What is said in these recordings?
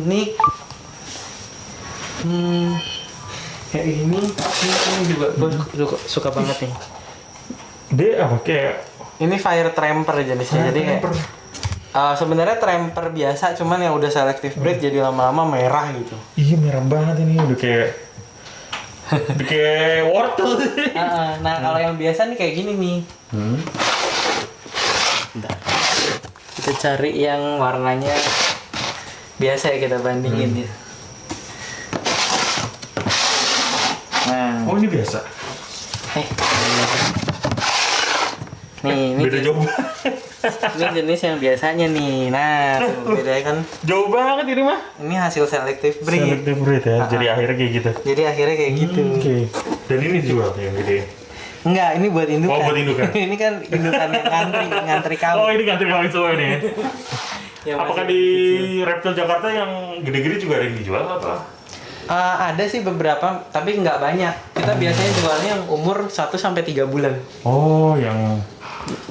unik. Kayak ini juga gue suka banget nih. Dia apa kayak? Ini fire tramper jenisnya, jadi kayak sebenarnya tramper biasa, cuman yang udah selective breed jadi lama-lama merah gitu. Iya merah banget ini, udah kayak wortel. Nah kalau yang biasa nih kayak gini nih. Bentar. Kita cari yang warnanya biasa ya, kita bandingin ya. Nah. Oh ini biasa. Nih, ini beda jauh. ini jenis yang biasanya nih. Nah, tuh bedanya kan. Jauh banget ini mah. Ini hasil selective breed. Selective breed ya. Jadi akhirnya kayak gitu. Jadi akhirnya kayak gitu. Oke. Dan ini juga yang gede. Enggak, ini buat indukan. Oh, buat indukan. Ini kan indukan yang ngantri kawin. Oh, ini ngantri kawin semua ini. Apakah di Reptil Jakarta yang gede-gede juga ada yang dijual apa? Ada sih beberapa, tapi nggak banyak. Kita biasanya jualnya yang umur 1 sampai 3 bulan. Oh, yang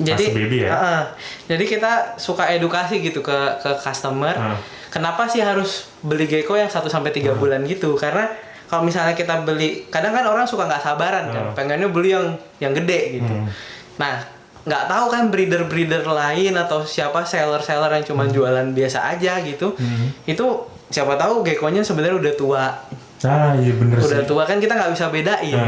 jadi baby ya? Jadi kita suka edukasi gitu ke customer. Kenapa sih harus beli gecko yang 1 sampai 3 bulan gitu? Karena kalau misalnya kita beli, kadang kan orang suka nggak sabaran kan, pengennya beli yang gede gitu. Nah, nggak tahu kan breeder lain atau siapa seller yang cuma jualan biasa aja gitu. Itu siapa tahu geckonya sebenarnya udah tua. Iya bener sih. Udah tua kan kita nggak bisa bedain.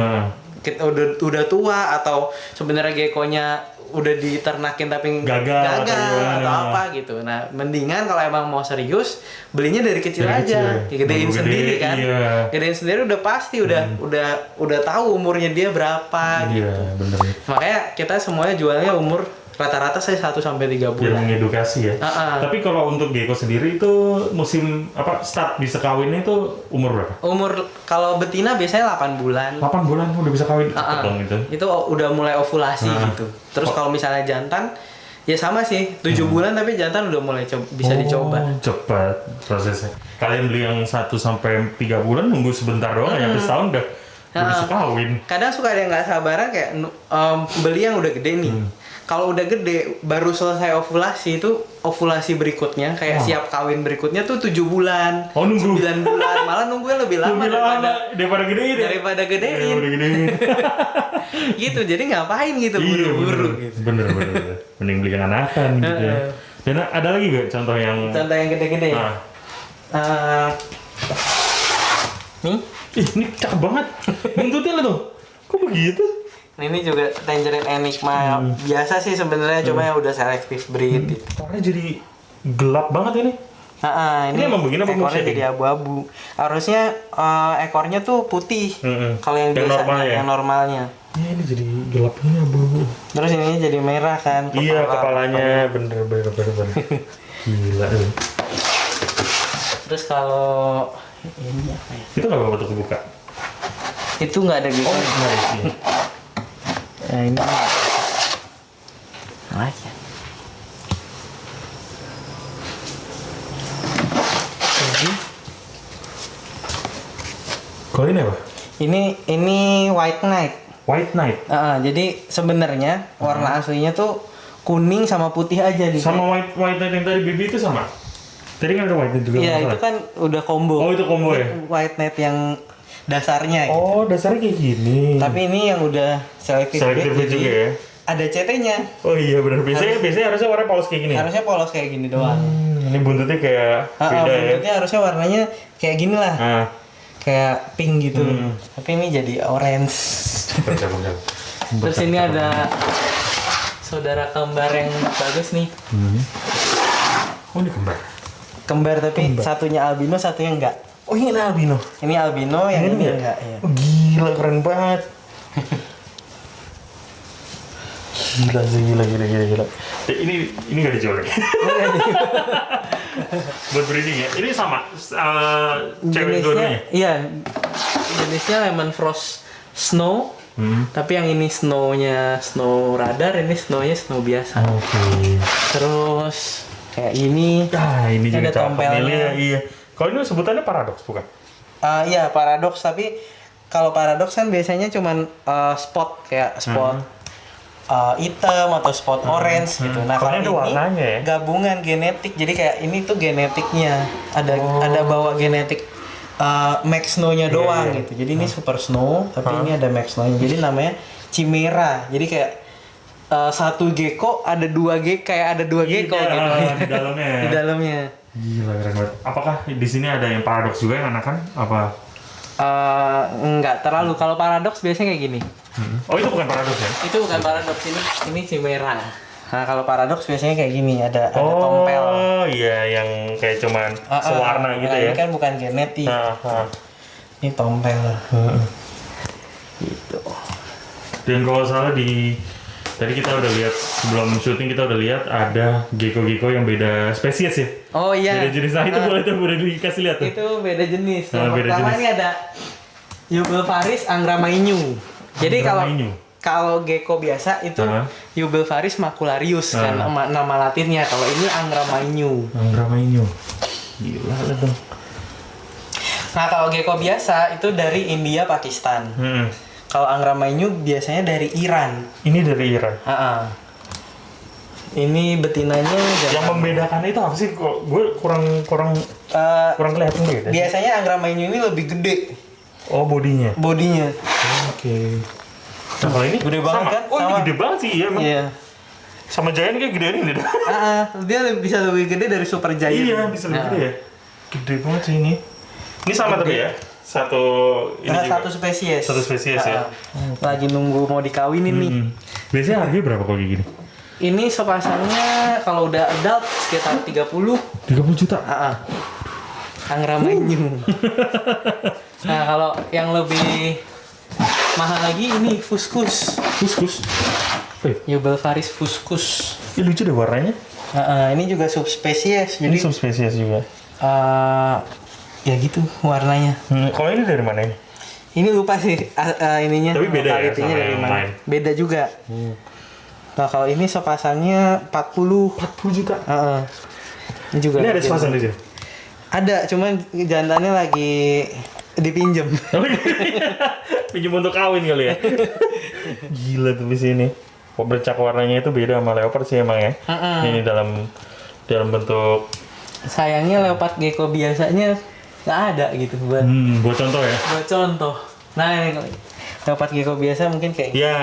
Kita udah tua atau sebenarnya geckonya udah diternakin tapi gagal atau apa gitu. Nah, mendingan kalau emang mau serius belinya dari kecil aja. Gedein sendiri kan. Iya. Gedein sendiri udah pasti udah tahu umurnya dia berapa gitu. Bener. Makanya kita semuanya jualnya umur rata-rata saya 1 sampai 3 bulan. Yang mengedukasi ya. Tapi kalau untuk gecko sendiri itu musim start bisa kawinnya itu umur berapa? Umur kalau betina biasanya 8 bulan. 8 bulan udah bisa kawin dong itu. Itu udah mulai ovulasi gitu. Terus kalau misalnya jantan ya sama sih, 7 bulan tapi jantan udah mulai bisa dicoba. Cepat prosesnya. Kalian beli yang 1 sampai 3 bulan nunggu sebentar doang, nyampe setahun udah bisa kawin. Kadang suka ada yang nggak sabaran kayak beli yang udah gede nih. Kalau udah gede, baru selesai ovulasi itu ovulasi berikutnya, kayak siap kawin berikutnya tuh 7 bulan, 9 bulan, malah nungguin lebih lama daripada gedein. Daripada gedein. Gitu, jadi ngapain gitu buru-buru gitu. Bener. Mending beli yang anakan gitu ya. Dan ada lagi gak contoh yang gede-gede? Nih? Ini cakep banget. Buntutnya lah tuh. Kok begitu? Ini juga Tangerine Enigma. Biasa sih sebenarnya, cuma yang udah selective breed gitu. Warnanya jadi gelap banget ini. Ini emang begini apa ekornya jadi abu-abu. Harusnya ekornya tuh putih. Kalau yang biasa yang normalnya. Ya, ini jadi gelap ini abu-abu. Terus ini jadi merah kan? Iya, kepalanya bener. Gila. Terus kalau ini apa ya? Itu nggak apa-apa tuh kebuka? Itu nggak ada gitu. Nggak ada sih. Nah ini aja. Kalau ini apa? Ini White Knight. White Knight. Jadi sebenarnya warna aslinya tuh kuning sama putih aja nih. Sama White Knight yang tadi baby itu sama? Tadi kan ada White Knight juga. Iya, itu kan udah combo. Oh, itu combo ya? White Knight yang dasarnya gitu. Oh, dasarnya kayak gini. Tapi ini yang udah selective breed juga ya. Ada CT-nya. Oh iya benar. Biasanya harusnya warna polos kayak gini. Harusnya polos kayak gini doang. Ini buntutnya kayak beda ya. Buntutnya harusnya warnanya kayak gini lah. Kayak pink gitu. Tapi ini jadi orange. Terus ini ada saudara kembar yang bagus nih. Oh, ini kembar. Kembar tapi satunya albino, satunya enggak. Oh, ini albino. Ini albino, yang ini enggak ya. Oh, gila keren banget. Gila. Ini nggak dijual lagi. Buat breeding ya. Ini sama cewek dua-duanya. Iya. Jenisnya lemon frost snow. Tapi yang ini snownya snow radar, ini snownya snow biasa. Oke. Terus kayak ini. Ini juga ada tompelnya. Iya. Kalau ini sebutannya paradoks bukan? Iya paradoks, tapi kalau paradoks kan biasanya cuman spot kayak spot hitam atau spot orange gitu. Nah kalau Ada ini warnanya ya? gabungan genetik, jadi kayak ini tuh genetiknya ada bawa genetik Max Snow-nya doang gitu. Jadi ini Super Snow, tapi ini ada Max Snow-nya. Jadi namanya Chimera. Jadi kayak satu gecko ada dua gecko, kayak ada dua gecko gitu. Di dalamnya ya? Di dalamnya. Gila, keren banget. Apakah di sini ada yang paradoks juga yang anakan? Apa? Enggak terlalu. Kalau paradoks biasanya kayak gini. Oh, itu bukan paradoks ya? Itu bukan paradoks, ini Chimera. Nah kalau paradoks biasanya kayak gini, ada tompel. Oh iya, yang kayak cuman sewarna gitu ya? Ini kan bukan genetik. Ini tompel. Gitu. Dan kalau salah tadi kita udah lihat sebelum syuting, kita udah lihat ada gecko-gecko yang beda spesies ya? Oh iya. Beda jenis. Nah itu boleh dikasih lihat tuh. Itu beda jenis. Yang beda pertama jenis. ini ada Eublepharis angramainyu. Jadi kalau gecko biasa itu Eublepharis macularius kan nama latinnya. Kalau ini angramainyu. Angramainyu. Gila lah tuh. Nah kalau gecko biasa itu dari India Pakistan. Kalau angramainyu biasanya dari Iran. Ini dari Iran. Ini betinanya. Yang membedakan itu apa sih? Kok gue kurang kelihatan gitu. Biasanya angramainyu ini lebih gede. Oh, bodinya. Oke. Nah, kalau ini gede banget sama. kan? Oh, ini gede banget sih, iya emang. Iya. Sama Giant kayak gedean ini dah. Dia bisa lebih gede dari Super Giant. Iya, bisa lebih gede ya. Gede banget sih ini. Ini sama tapi ya. Satu spesies. Satu spesies ya. Lagi nunggu mau dikawinin nih. Biasanya harganya berapa kalau kayak gini? Ini sepasangnya kalau udah adult sekitar 30 juta. Angramainyu. Nah, kalau yang lebih mahal lagi ini Fuscus. Eublepharis Fuscus. Ini lucu deh warnanya. Ini juga subspesies. Jadi subspesies juga. Ya gitu warnanya. Kalau ini dari mana ini? Ini lupa sih ininya. Tapi beda ya sama dari yang mana. lain. Beda juga. Nah kalau ini sepasangnya 40 juta. Ini juga. Ini ada sepasang dia. Ada, cuman jantannya lagi dipinjem. Pinjam untuk kawin kali ya. Gila tuh di sini. Bercak warnanya itu beda sama leopard sih emang ya. Ini dalam bentuk. Sayangnya leopard gecko biasanya nggak ada gitu buat contoh ya. Buat contoh. Nah ini leopard gecko biasa mungkin kayak. Ya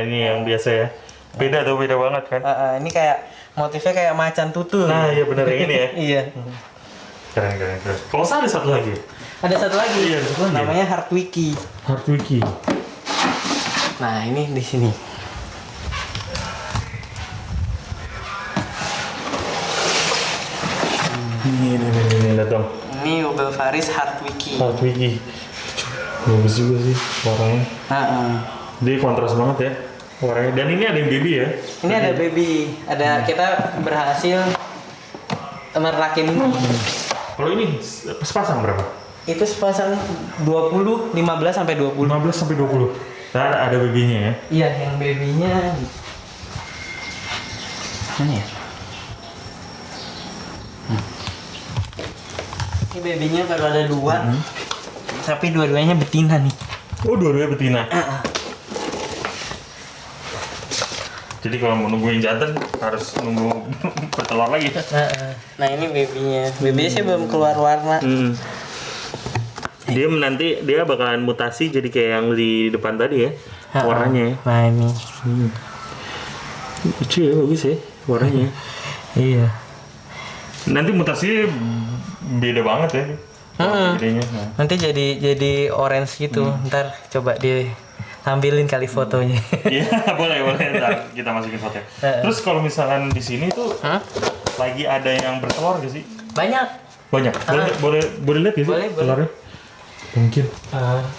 ini yang biasa ya. Beda banget kan. Ini kayak motifnya kayak macan tutul. Nah iya benar yang ini ya. Iya. Keren. Kalau ada satu lagi. Ada satu lagi. Iya, ada satu lagi. Namanya Hartwiki. Nah ini di sini. Ini datang. Ini Eublepharis Hartwiki. Bagus juga sih warnanya. Dia kontras banget ya warnanya. Dan ini ada yang baby ya. Ini ada baby. Kita berhasil merakin. Kalau ini sepasang berapa? Itu sepasang 15 sampai 20. 15 sampai 20. Nah, ada babynya ya. Iya, yang babynya. Mana ya? Ini babynya kalau ada dua. Tapi dua-duanya betina nih. Oh, dua-duanya betina. Jadi kalau mau nungguin jantan harus nunggu bertelur lagi. Nah ini babynya. Babynya sih belum keluar warna. Dia bakalan mutasi jadi kayak yang di depan tadi ya. Warnanya. Nah ini. Lucu ya, bagus ya warnanya. Iya. Nanti mutasinya beda banget ya. Gedenya. Nanti jadi orange gitu. Ntar coba tampilin kali fotonya. Iya, boleh. Ntar kita masukin foto. Terus kalau misalkan di sini tuh lagi ada yang bertelur gak sih? Banyak. Boleh lihat gak sih telurnya? Mungkin.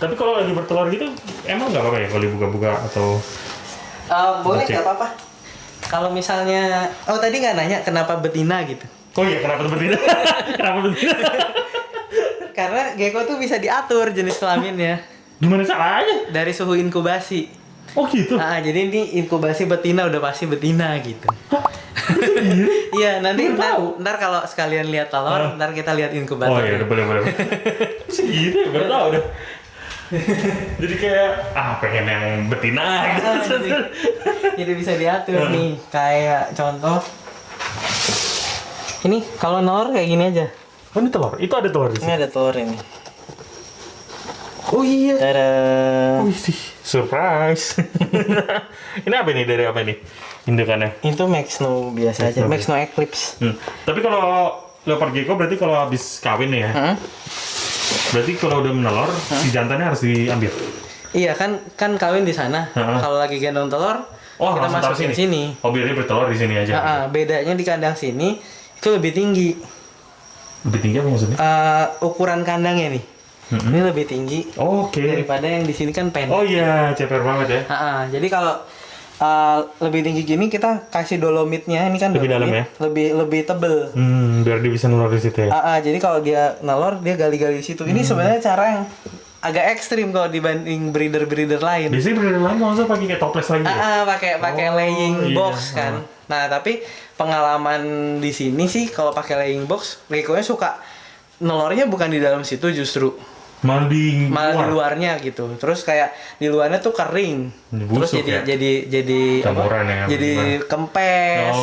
Tapi kalau lagi bertelur gitu, emang nggak apa-apa ya kalau dibuka-buka atau? Boleh, nggak apa-apa. Kalau misalnya, tadi nggak nanya kenapa betina gitu? Oh iya, kenapa betina? Karena gecko tuh bisa diatur jenis kelaminnya. Gimana caranya? Dari suhu inkubasi. Oh gitu? Jadi ini inkubasi betina udah pasti betina gitu. Iya, ntar kalau sekalian lihat telur, ntar kita lihat inkubasi. Oh iya, boleh. Segitu ya, baru tahu deh. Jadi kayak pengen yang betina gitu. Jadi bisa diatur nih. Kayak contoh ini kalau nelor kayak gini aja. Oh ini telur, itu ada telur di Ini sini. ada telur ini. Oh iya. Tada. Wih, surprise. Ini apa nih, dari apa nih indukannya? Itu Max Snow biasa aja. Max Snow Eclipse. Tapi kalau leopard gecko berarti kalau habis kawin nih ya. Berarti kalau udah menelor, si jantannya harus diambil. Iya kan kawin di sana. Kalau lagi gendong telur, kita langsung taruh masukin sini. Oh, biar dia bertelur di sini aja. Bedanya di kandang sini itu lebih tinggi. Lebih tinggi apa maksudnya? Ukuran kandangnya nih. Ini lebih tinggi Oke. daripada yang di sini kan pendek. Oh iya, ceper banget ya. Jadi kalau lebih tinggi gini kita kasih dolomitnya, ini kan Lebih dalam dolomit, lebih tebel. Biar dia bisa nelor di situ ya. Jadi kalau dia nelor dia gali-gali di situ. Ini sebenarnya cara yang agak ekstrim kalau dibanding breeder-breeder lain. Biasanya breeder lain nggak usah pakai kayak toples lagi ya? Pakai laying box kan. Nah tapi pengalaman di sini sih kalau pakai laying box, gecko-nya suka nelornya bukan di dalam situ justru. Malah di luarnya gitu. Terus kayak di luarnya tuh kering. Terus jadi kempes.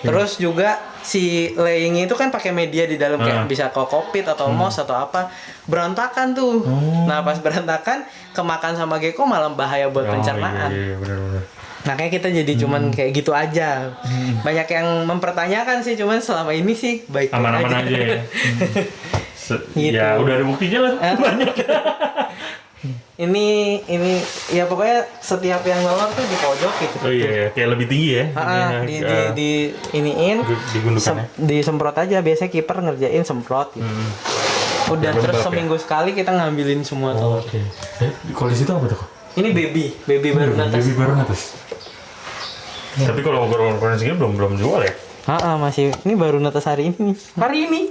Terus juga si laying itu kan pakai media di dalam kayak bisa kokopit atau moss atau apa. Berantakan tuh. Nah, pas berantakan kemakan sama gecko malah bahaya buat pencernaan. Iya, benar-benar. Nah, kayak kita jadi cuman kayak gitu aja. Banyak yang mempertanyakan sih, cuman selama ini sih baik-baik aman-aman aja ya. Gitu. Ya udah ada buktinya lah. Banyak. ini ya pokoknya setiap yang nelor tuh di pojok gitu. Oh iya, kayak lebih tinggi ya. Di iniin disemprot aja, biasanya kiper ngerjain semprot gitu. Udah terus seminggu sekali kita ngambilin semua telur. Oke. Kalau di situ apa tuh? Ini baby baru natas. Baby baru natas. Tapi kalau ukuran segini belum jual ya? Masih. Ini baru natas hari ini. Hari ini?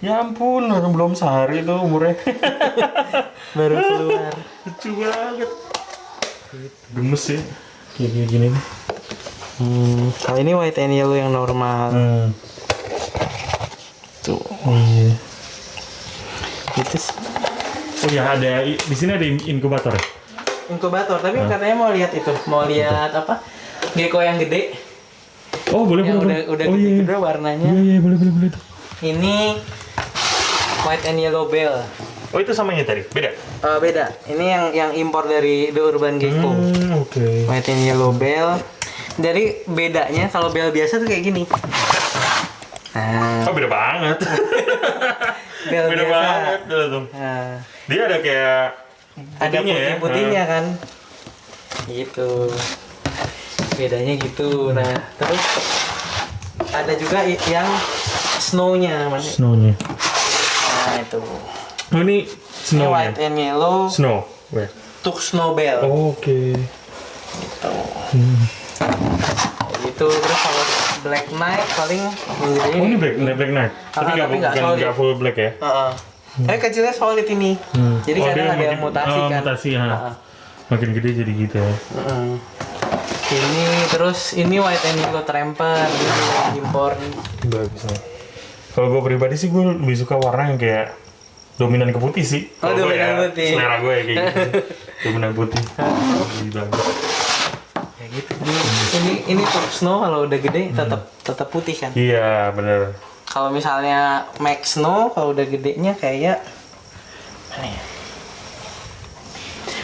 Ya ampun, belum sehari tuh umurnya. Baru keluar. Lucu banget. Gemes ya. Kayak gini nih. Kalau ini white and yellow yang normal. Tuh. Oh iya. Itu sih. Oh ya, ada di sini ada inkubator ya? Inkubator, tapi katanya mau lihat itu, mau lihat apa? Gecko yang gede. Oh, boleh. Udah gede warnanya. Iya, boleh. Ini white and yellow bell. Oh, itu sama yang tadi? Beda? Beda. Ini yang impor dari The Urban Gecko. Oke. White and yellow bell. Dari bedanya kalau bell biasa tuh kayak gini. Oh, beda banget. Bell beda biasa. Banget tuh. Dia ada kayak ada putih-putihnya kan. Gitu. Bedanya gitu. Nah, terus ada juga yang snow-nya. Snow-nya. Nah, itu. Oh, ini snow. White and yellow. Snow. Where? Tuk snow bell. Oke. Gitu. Gitu. Terus kalau black knight paling ini black knight. Tapi nggak full black ya? Tapi kecilnya solid ini. Jadi kadang ada yang mutasi kan. Mutasi, makin gede jadi gitu ya. Ini terus ini white and yellow tramper impor. Bagus nih. Kalau gue pribadi sih gue lebih suka warna yang kayak dominan ke putih sih. Dominan putih. Selera gue ya kayak gitu. Dominan putih. Bagus. Ya gitu. Ini Tuk Snow kalau udah gede tetap putih kan? Iya, bener. Kalau misalnya Max Snow kalau udah gedenya kayak mana ya?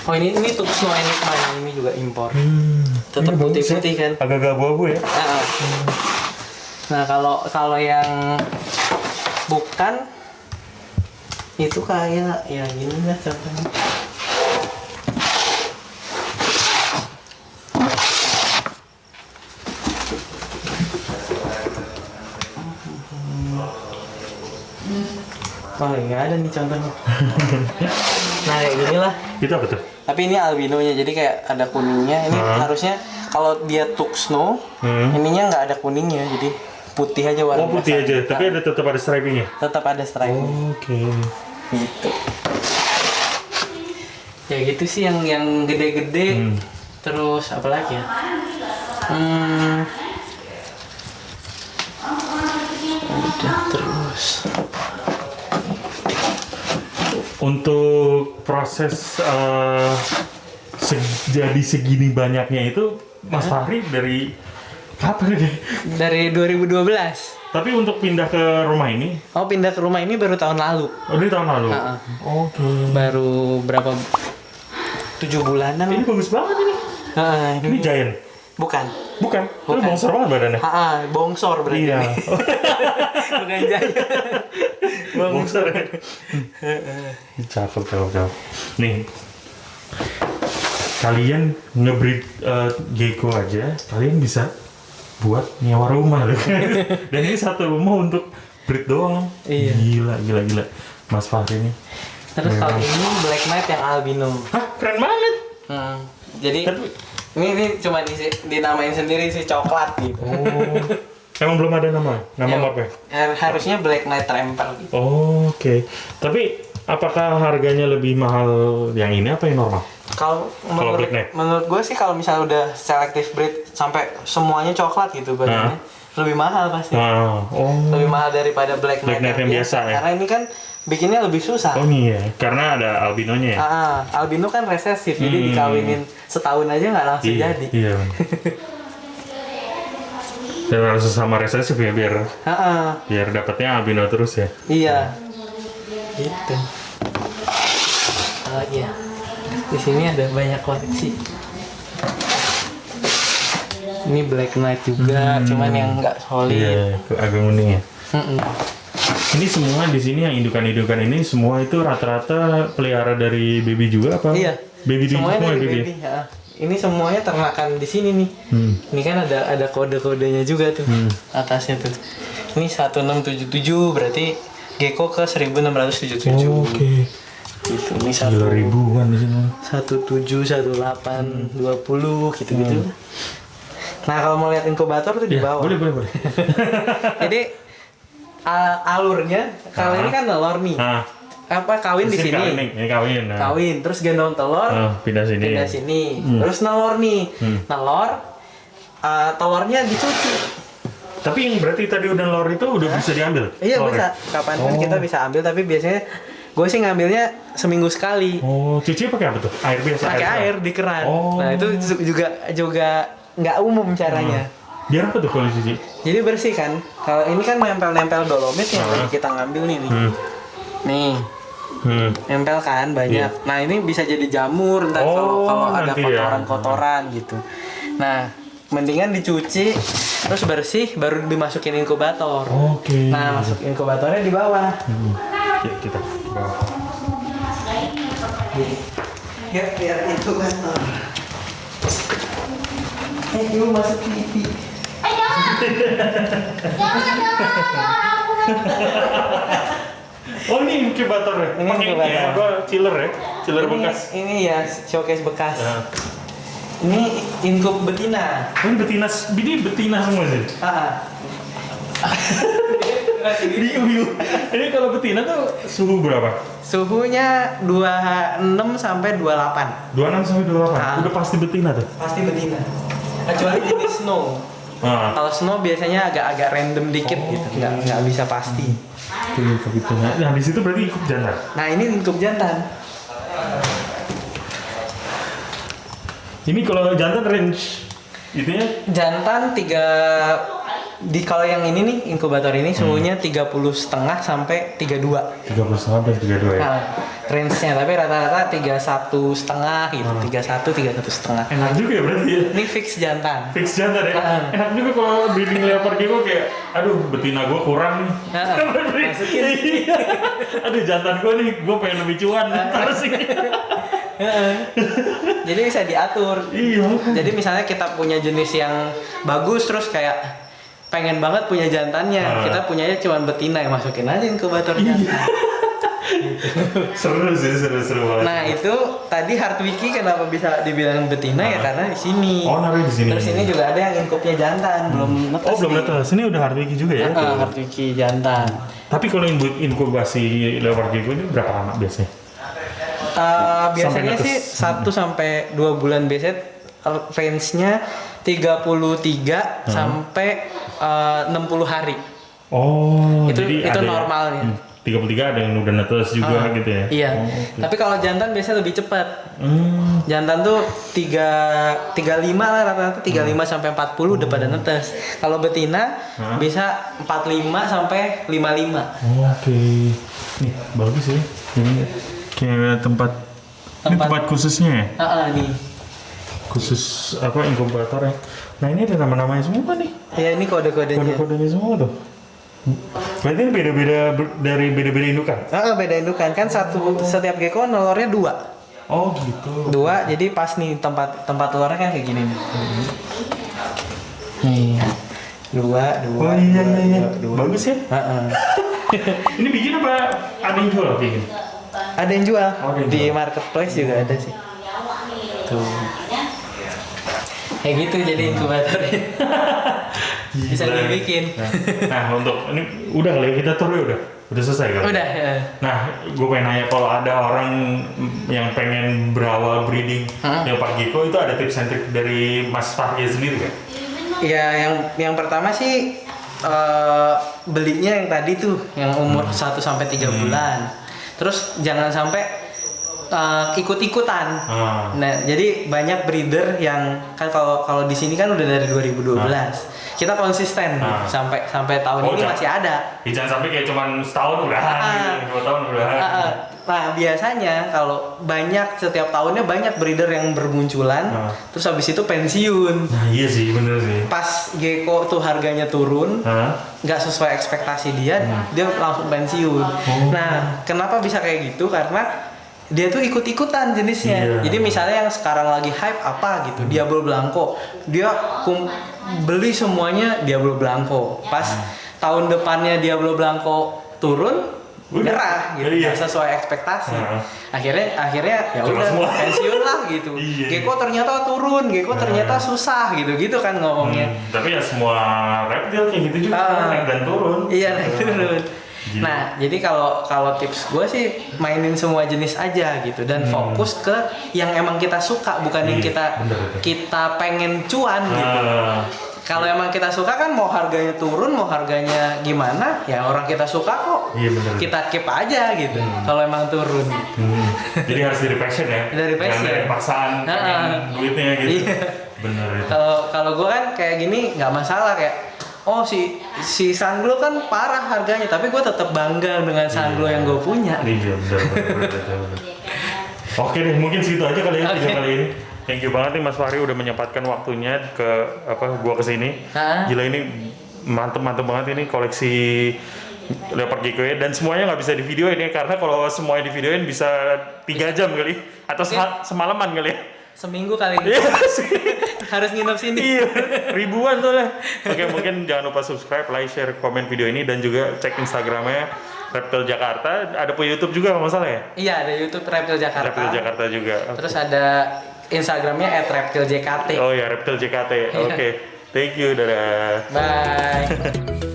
Oh ini Tuk Snow Enigma, ini juga impor. Tetap putih-putih kan? Agak-agak abu-abu ya. Nah kalau yang bukan itu kayak ya gini lah contohnya. Oh nggak ada nih contohnya. Nah kayak gini lah. Itu apa tuh? Tapi ini albinonya, jadi kayak ada kuningnya. Ini harusnya kalau dia Tuk Snow, ininya nggak ada kuningnya, jadi putih aja warnanya. Oh putih aja, tapi tetap ada stripingnya? Tetap ada striping. Oke. Gitu. Ya gitu sih yang gede-gede. Terus apa lagi ya? Udah terus. Untuk proses jadi segini banyaknya itu Mas Fahri dari kapan deh? Dari 2012. Tapi untuk pindah ke rumah ini? Oh, pindah ke rumah ini baru tahun lalu. Oh, ini tahun lalu? Oke. Baru berapa? 7 bulanan. Ini bagus banget ini. Ini Giant? Bukan. Bukan? Itu bongsor banget badannya? Bongsor berarti. Iya. Bukan Giant. Bongsor ya? Cakep. Nih. Kalian nge-breed gecko aja, kalian bisa buat nyewa rumah loh. Dan ini satu rumah untuk breed doang. Iya. Gila. Mas Fahri ini. Terus kalau ini Black Knight yang albino. Hah, keren banget. Jadi ini cuma dinamain sendiri sih coklat gitu. Oh. Emang belum ada nama marknya? Harusnya Black Knight Tramper gitu. Oh, oke. Tapi apakah harganya lebih mahal yang ini apa yang normal? Kalau menurut gue sih kalau misalnya udah selective breed sampai semuanya coklat gitu badannya lebih mahal pasti. Lebih mahal daripada Black Knight yang biasa ya. Karena ini kan bikinnya lebih susah. Oh iya, karena ada albinonya ya. Albino kan resesif, jadi dikawinin setahun aja nggak langsung jadi. Iya. Dan harus sama resesif ya biar dapatnya albino terus ya. Iya. Gitu. Iya. Di sini ada banyak koleksi. Ini Black Knight juga, cuman yang nggak solid. Iya, agak kuning ya. Ini semua di sini yang indukan ini semua itu rata-rata pelihara dari baby juga apa? Iya. Baby semuanya semua dari baby. Ini semuanya ternakan di sini nih. Ini kan ada kode-kodenya juga tuh atasnya tuh. Ini 1677 berarti gecko ke 1677. Oke. Gitu. Ini 1 ribuan di sini. 17, 18, 20 gitu-gitu. Nah, kalau mau lihat inkubator tuh di bawah. Boleh. Jadi alurnya kalau ini kan telur nih. Kawin di sini. Ini kawin. Kawin, terus gendong telur. Pindah sini. Terus nelor nih. Telurnya dicuci. Tapi yang berarti tadi udah nelor itu udah bisa diambil? Iya, bisa. Kapan pun kita bisa ambil, tapi biasanya gue sih ngambilnya seminggu sekali. Oh, cuci pakai apa tuh? Air biasa? Pakai air di keran. Nah, itu juga nggak umum caranya. Biar apa tuh kalau cuci? Jadi bersih kan. Kalau ini kan nempel-nempel dolomit yang tadi kita ngambil nih. Nih. Nempel kan banyak. Nah, ini bisa jadi jamur ntar kalau ada kotoran-kotoran gitu. Nah, mendingan dicuci terus bersih baru dimasukin inkubator. Oke. Nah, masuk inkubatornya di bawah. Ya, kita bawah. Ya, biar inkubator. Yuk masuk TV. Jangan Oh, ini inkubatornya? Ini inkubator. Chiller ya? Chiller bekas? Ini ya, showcase bekas. Ini inkub betina. Ini betina semua sih? Ini kalau betina tuh suhu berapa? Suhunya 26 sampai 28. 26 sampai 28? Udah pasti betina tuh? Pasti betina. Kecuali jenis snow. Kalau snow biasanya agak random dikit gitu, nggak bisa pasti. Nah, di situ berarti inkub jantan. Nah, ini inkub jantan. Ini kalau jantan range itunya? Jantan kalau yang ini nih inkubator ini suhunya 30,5 sampai 32. 30,5 sampai 32 ya. Nah, range-nya tapi rata-rata 31,5 gitu, 31,5. Enak juga ya berarti ya. Ini fix jantan. Fix jantan ya. Enak juga kalau breeding leopard gitu kayak aduh betina gue kurang nih. Masukin. Aduh jantan gue nih, gue pengen lebih cuan. Terus ini. Jadi bisa diatur. Iya. Jadi misalnya kita punya jenis yang bagus terus kayak pengen banget punya jantannya, kita punyanya cuma betina yang masukin aja inkubator jantan. Seru banget. Nah, itu tadi Hardwiki kenapa bisa dibilang betina ya karena di sini. Oh, naruh di sini. Terus ini juga ada yang inkubnya jantan, belum netes. Oh, belum netes. Ini udah Hardwiki juga ya? Hardwiki jantan. Tapi kalau inkubasi leopard gecko ini berapa lama biasanya? Biasanya sih 1 sampai 2 bulan biasanya range-nya 33 sampai 60 hari. Oh, Itu jadi ada normalnya. 33 ada yang udah netes juga gitu ya. Iya. Oh, oke. Tapi kalau jantan biasanya lebih cepat. Jantan tuh 35 lah rata-rata 35 sampai 40 udah pada netes. Kalau betina bisa 45 sampai 55. Oh, oke. Nih, bagus ya. Ini kayak tempat khususnya ya? Nih. Khusus apa inkubator ya. Nah, ini ada nama-namanya semua nih. Ya ini kode-kodenya. Kode-kodenya semua tuh. Berarti ini beda-beda dari beda-beda indukan? Beda indukan kan setiap gecko nelurnya 2. Oh gitu. 2 jadi pas nih tempat telurnya kan kayak gini nih. Nih. 2. Oh iya. Bagus ya? Ini bikin apa ada yang jual kayak gini? Ada yang jual. Di jual. marketplace juga ada sih. Tuh. Kayak gitu jadi inkubatornya. Bisa dibikin. Nah, untuk ini udah kali ya kita tur ya udah selesai kan? Udah. Ya. Nah, gue pengen nanya kalau ada orang yang pengen berawal breeding leopard gecko itu ada tips and trik dari Mas Fahri sendiri kan? Ya yang pertama sih belinya yang tadi tuh yang umur 1 sampai 3 bulan. Terus jangan sampai ikut-ikutan. Nah, jadi banyak breeder yang kan kalau di sini kan udah dari 2012. Kita konsisten sampai tahun ini masih ada. Jangan sampai kayak cuman setahun udahan gitu, 2 tahun udahan. Nah, biasanya kalau setiap tahunnya banyak breeder yang bermunculan, terus habis itu pensiun. Nah, iya sih, bener sih. Pas gecko tuh harganya turun, nggak sesuai ekspektasi dia langsung pensiun. Nah, kenapa bisa kayak gitu? Karena dia tuh ikut-ikutan jenisnya. Jadi misalnya yang sekarang lagi hype apa gitu, Diablo Blanco. Dia beli semuanya Diablo Blanco. Pas tahun depannya Diablo Blanco turun, nyerah gitu, nggak sesuai ekspektasi. Akhirnya ya udah pensiun lah gitu. Gecko ternyata turun, gecko ternyata susah gitu kan ngomongnya. Tapi ya semua reptil kayak gitu juga naik dan turun. Iya, naik turun. Nah, jadi kalau tips gue sih mainin semua jenis aja gitu dan fokus ke yang emang kita suka, bukan yang kita pengen cuan gitu. Kalau emang kita suka kan mau harganya turun, mau harganya gimana, ya orang kita suka kok. Kita keep aja gitu. Kalau emang turun. Jadi harus dari passion ya. Dari passion. Dari paksaan duitnya gitu. Bener itu. Kalau gue kan kayak gini nggak masalah kayak si Sanglo kan parah harganya, tapi gue tetap bangga dengan Sanglo yang gue punya. Iya, bener. Oke deh, mungkin segitu aja kali ya video kali ini. Thank you banget nih Mas Fahri udah menyempatkan waktunya ke gua kesini. Gila ini mantep banget ini koleksi leopard gecko ya, dan semuanya nggak bisa di videoin ya, karena kalau semuanya di videoin bisa 3 jam kali atau semalaman kali ya. Seminggu kali ini. Harus nginep sini. Iya, ribuan tuh lah. Oke, mungkin jangan lupa subscribe, like, share, komen video ini, dan juga cek Instagramnya Reptil Jakarta. Ada punya YouTube juga kalau nggak salah ya? Iya, ada YouTube Reptil Jakarta. Reptil Jakarta juga. Terus ada Instagramnya @reptiljkt. Oh ya, Reptil JKT. Oke. Thank you, dadah. Bye.